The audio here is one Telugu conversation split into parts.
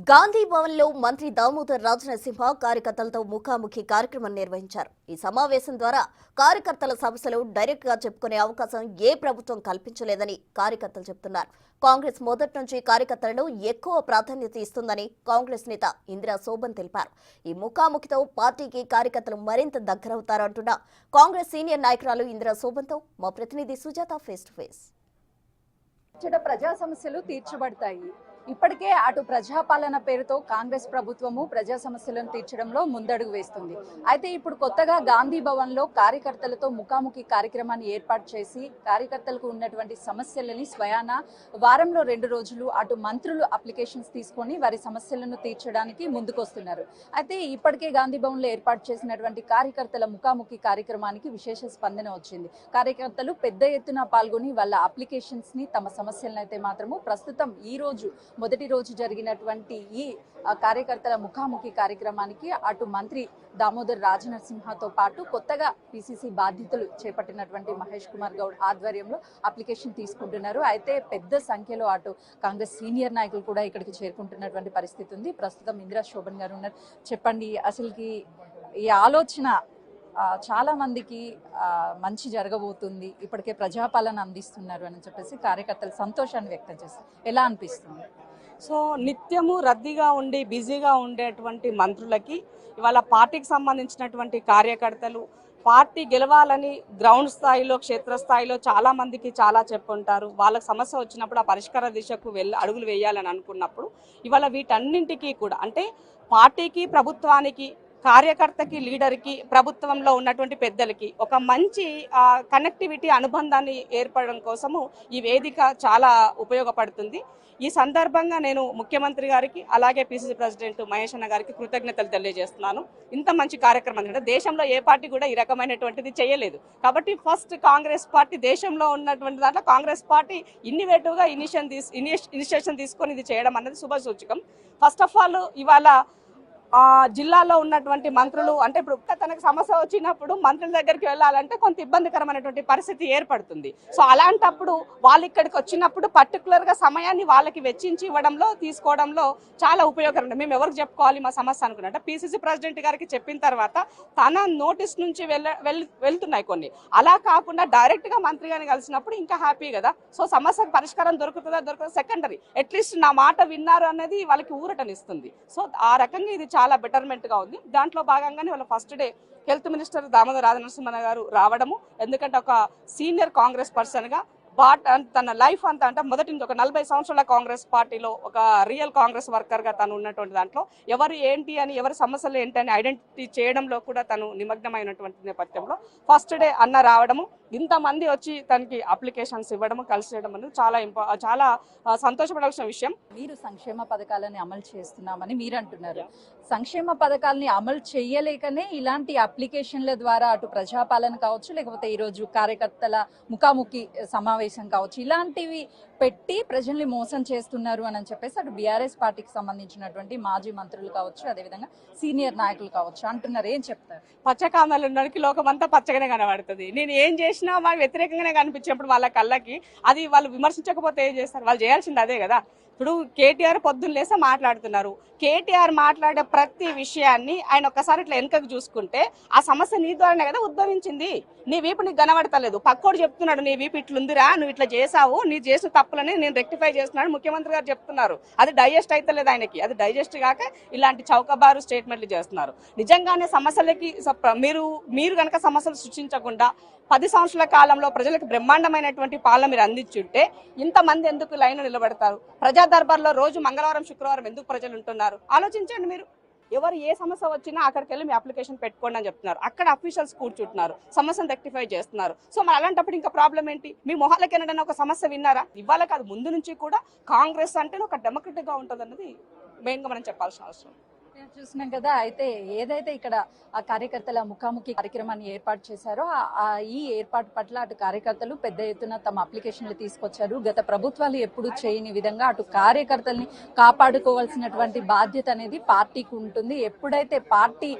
గాంధీ భవన్లో మంత్రి దామోదర్ రాజనరసింహ కార్యకర్తలతో ముఖాముఖి కార్యక్రమం నిర్వహించారు. ఈ సమావేశం ద్వారా కార్యకర్తల సమస్యలు డైరెక్ట్ గా చెప్పుకునే అవకాశం ఏ ప్రభుత్వం కల్పించలేదని కార్యకర్తలు చెబుతున్నారు. కాంగ్రెస్ మొదటి నుంచి కార్యకర్తలను ఎక్కువ ప్రాధాన్యత ఇస్తుందని కాంగ్రెస్ నేత ఇందిరా సోబన్ తెలిపారు. ఈ ముఖాముఖితో పార్టీకి కార్యకర్తలు మరింత దగ్గరవుతారంటున్న కాంగ్రెస్ సీనియర్ నాయకురాలు ఇందిరా సోబన్తో మా ప్రతినిధి సుజాత ఫేస్ టు ఫేస్. ప్రజా సమస్యలు తీర్చబడతాయి. ఇప్పటికే అటు ప్రజాపాలన పేరుతో కాంగ్రెస్ ప్రభుత్వము ప్రజా సమస్యలను తీర్చడంలో ముందడుగు వేస్తుంది. అయితే ఇప్పుడు కొత్తగా గాంధీ భవన్ లో కార్యకర్తలతో ముఖాముఖి కార్యక్రమాన్ని ఏర్పాటు చేసి కార్యకర్తలకు ఉన్నటువంటి సమస్యలని స్వయాన వారంలో 2 రోజులు అటు మంత్రులు అప్లికేషన్స్ తీసుకొని వారి సమస్యలను తీర్చడానికి ముందుకొస్తున్నారు. అయితే ఇప్పటికే గాంధీ భవన్ లో ఏర్పాటు చేసినటువంటి కార్యకర్తల ముఖాముఖి కార్యక్రమానికి విశేష స్పందన వచ్చింది. కార్యకర్తలు పెద్ద ఎత్తున పాల్గొని వాళ్ళ అప్లికేషన్స్ ని తమ సమస్యలను అయితే మాత్రము ప్రస్తుతం ఈ రోజు మొదటి రోజు జరిగినటువంటి ఈ కార్యకర్తల ముఖాముఖి కార్యక్రమానికి అటు మంత్రి దామోదర్ రాజనరసింహతో పాటు కొత్తగా పిసిసి బాధ్యతలు చేపట్టినటువంటి మహేష్ కుమార్ గౌడ్ ఆధ్వర్యంలో అప్లికేషన్ తీసుకుంటున్నారు. అయితే పెద్ద సంఖ్యలో అటు కాంగ్రెస్ సీనియర్ నాయకులు కూడా ఇక్కడికి చేరుకుంటున్నటువంటి పరిస్థితి ఉంది. ప్రస్తుతం ఇందిరా శోభన్ గారు ఉన్నారు. చెప్పండి, అసలుకి ఈ ఆలోచన చాలా మందికి మంచి జరగబోతుంది, ఇప్పటికే ప్రజాపాలన అందిస్తున్నారు అని చెప్పేసి కార్యకర్తలు సంతోషాన్ని వ్యక్తం చేస్తారు. ఎలా అనిపిస్తుంది? సో నిత్యము రద్దీగా ఉండి బిజీగా ఉండేటువంటి మంత్రులకి ఇవాళ పార్టీకి సంబంధించినటువంటి కార్యకర్తలు పార్టీ గెలవాలని గ్రౌండ్ స్థాయిలో క్షేత్రస్థాయిలో చాలా మందికి చాలా చెప్పుంటారు. వాళ్ళకి సమస్య వచ్చినప్పుడు ఆ పరిష్కార దిశకు అడుగులు వేయాలని అనుకున్నప్పుడు ఇవాళ వీటన్నింటికీ కూడా అంటే పార్టీకి ప్రభుత్వానికి కార్యకర్తకి లీడర్కి ప్రభుత్వంలో ఉన్నటువంటి పెద్దలకి ఒక మంచి కనెక్టివిటీ అనుబంధాన్ని ఏర్పడడం కోసము ఈ వేదిక చాలా ఉపయోగపడుతుంది. ఈ సందర్భంగా నేను ముఖ్యమంత్రి గారికి అలాగే పిసిసి ప్రెసిడెంట్ మహేష్ అన్న గారికి కృతజ్ఞతలు తెలియజేస్తున్నాను. ఇంత మంచి కార్యక్రమం అంటే దేశంలో ఏ పార్టీ కూడా ఈ రకమైనటువంటిది చేయలేదు. కాబట్టి ఫస్ట్ కాంగ్రెస్ పార్టీ దేశంలో ఉన్నటువంటి దాంట్లో కాంగ్రెస్ పార్టీ ఇన్నివేటివ్గా ఇనిషియేషన్ తీసుకొని ఇది చేయడం అన్నది శుభ సూచకం. ఫస్ట్ ఆఫ్ ఆల్ ఇవాళ జిల్లాలో ఉన్నటువంటి మంత్రులు అంటే ఇప్పుడు తనకు సమస్య వచ్చినప్పుడు మంత్రుల దగ్గరికి వెళ్ళాలంటే కొంత ఇబ్బందికరమైనటువంటి పరిస్థితి ఏర్పడుతుంది. సో అలాంటప్పుడు వాళ్ళు ఇక్కడికి వచ్చినప్పుడు పర్టికులర్గా సమయాన్ని వాళ్ళకి వెచ్చించి ఇవ్వడంలో తీసుకోవడంలో చాలా ఉపయోగకరం. మేము ఎవరికి చెప్పుకోవాలి మా సమస్య అనుకున్నట్టు పిసిసి ప్రెసిడెంట్ గారికి చెప్పిన తర్వాత తన నోటీస్ నుంచి వెళ్తున్నాయి కొన్ని. అలా కాకుండా డైరెక్ట్గా మంత్రి గారిని కలిసినప్పుడు ఇంకా హ్యాపీ కదా. సో సమస్యకు పరిష్కారం దొరుకుతుందా సెకండరీ, అట్లీస్ట్ నా మాట విన్నారు అనేది వాళ్ళకి ఊరటనిస్తుంది. సో ఆ రకంగా ఇది చాలా బెటర్మెంట్ గా ఉంది. దాంట్లో భాగంగానే వాళ్ళ first day health minister Damodar Rajanarasimha గారు రావడము, ఎందుకంటే ఒక సీనియర్ కాంగ్రెస్ పర్సన్ గా తన లైఫ్ అంతా అంటే మొదటి నుంచి ఒక 40 సంవత్సరాల కాంగ్రెస్ పార్టీలో ఒక రియల్ కాంగ్రెస్ వర్కర్ గా తను ఉన్నటువంటి దాంట్లో ఎవరు ఏంటి అని ఎవరి సమస్యలు ఏంటి అని ఐడెంటిటీ చేయడంలో కూడా తను నిమగ్నమైనటువంటి నేపథ్యంలో ఫస్ట్ డే అన్న రావడము, ఇంతమంది వచ్చి తనకి అప్లికేషన్స్ ఇవ్వడము కలిసి చేయడం అనేది చాలా సంతోషపడాల్సిన విషయం. మీరు సంక్షేమ పథకాలని అమలు చేస్తున్నామని మీరు అంటున్నారు. సంక్షేమ పథకాలని అమలు చేయలేకనే ఇలాంటి అప్లికేషన్ల ద్వారా అటు ప్రజాపాలన కావచ్చు, లేకపోతే ఈరోజు కార్యకర్తల ముఖాముఖి సమావేశం కావచ్చు, ఇలాంటివి పెట్టి ప్రజల్ని మోసం చేస్తున్నారు అని చెప్పేసి అటు బీఆర్ఎస్ పార్టీకి సంబంధించినటువంటి మాజీ మంత్రులు కావచ్చు, అదేవిధంగా సీనియర్ నాయకులు కావచ్చు అంటున్నారు. ఏం చెప్తారు? పచ్చకామలు ఉండడానికి లోకమంతా పచ్చగానే కనబడుతుంది. నేను ఏం చేసినా వాళ్ళు వ్యతిరేకంగానే కనిపించినప్పుడు వాళ్ళ కళ్ళకి అది వాళ్ళు విమర్శించకపోతే ఏం చేస్తారు? వాళ్ళు చేయాల్సింది అదే కదా. ఇప్పుడు కేటీఆర్ పొద్దున్న లేసా మాట్లాడుతున్నారు. కేటీఆర్ మాట్లాడే ప్రతి విషయాన్ని ఆయన ఒక్కసారి ఇట్లా వెనుకకు చూసుకుంటే ఆ సమస్య నీ ద్వారానే కదా ఉద్భవించింది. నీ వీపు నీకు కనబడతలేదు, పక్కోడు చెప్తున్నాడు నీ వీపు ఇట్లుందిరా, నువ్వు ఇట్లా చేసావు, నీ చేసిన తప్పులని నేను రెక్టిఫై చేస్తున్నాను ముఖ్యమంత్రి గారు చెప్తున్నారు. అది డైజెస్ట్ అవుతలేదు ఆయనకి. అది డైజెస్ట్ కాక ఇలాంటి చౌకబారు స్టేట్మెంట్లు చేస్తున్నారు. నిజంగానే సమస్యలకి మీరు కనుక సమస్యలు సృష్టించకుండా 10 సంవత్సరాల కాలంలో ప్రజలకు బ్రహ్మాండమైనటువంటి పాలన మీరు అందించుంటే ఇంతమంది ఎందుకు లైన్ నిలబడతారు? ప్రజా దర్బార్లో రోజు మంగళవారం శుక్రవారం ఎందుకు ప్రజలు ఉంటున్నారు? ఆలోచించండి. మీరు ఎవరు ఏ సమస్య వచ్చినా అక్కడికి వెళ్ళి మీ అప్లికేషన్ పెట్టుకోండి అని చెప్తున్నారు. అక్కడ అఫీషియల్స్ కూర్చుంటున్నారు, సమస్యను రెక్టిఫై చేస్తున్నారు. సో మరి అలాంటప్పుడు ఇంకా ప్రాబ్లం ఏంటి? మీ మొహాలకి ఎన్నడైనా ఒక సమస్య విన్నారా? ఇవాళ కాదు, ముందు నుంచి కూడా కాంగ్రెస్ అంటే ఒక డెమోక్రటిక్ గా ఉంటుంది అన్నది మెయిన్ గా మనం చెప్పాల్సిన అవసరం. చూస్తున్నాం కదా. అయితే ఏదైతే ఇక్కడ ఆ కార్యకర్తల ముఖాముఖి కార్యక్రమాన్ని ఏర్పాటు చేశారో ఈ ఏర్పాటు పట్ల అటు కార్యకర్తలు పెద్ద ఎత్తున తమ అప్లికేషన్లు తీసుకొచ్చారు. గత ప్రభుత్వాలు ఎప్పుడు చేయని విధంగా అటు కార్యకర్తల్ని కాపాడుకోవాల్సినటువంటి బాధ్యత అనేది పార్టీకి ఉంటుంది. ఎప్పుడైతే పార్టీ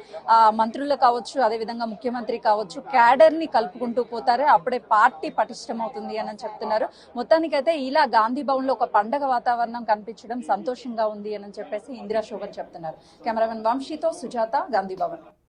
మంత్రులు కావచ్చు, అదేవిధంగా ముఖ్యమంత్రి కావచ్చు, క్యాడర్ ని కలుపుకుంటూ పోతారో అప్పుడే పార్టీ పటిష్టమవుతుంది అని చెప్తున్నారు. మొత్తానికైతే ఇలా గాంధీ భవన్ లో ఒక పండగ వాతావరణం కనిపించడం సంతోషంగా ఉంది అని చెప్పేసి ఇందిరా శోభన్ చెప్తున్నారు. కెమెరామెన్ వంశీతో సుజాత, గాంధీ భవన్.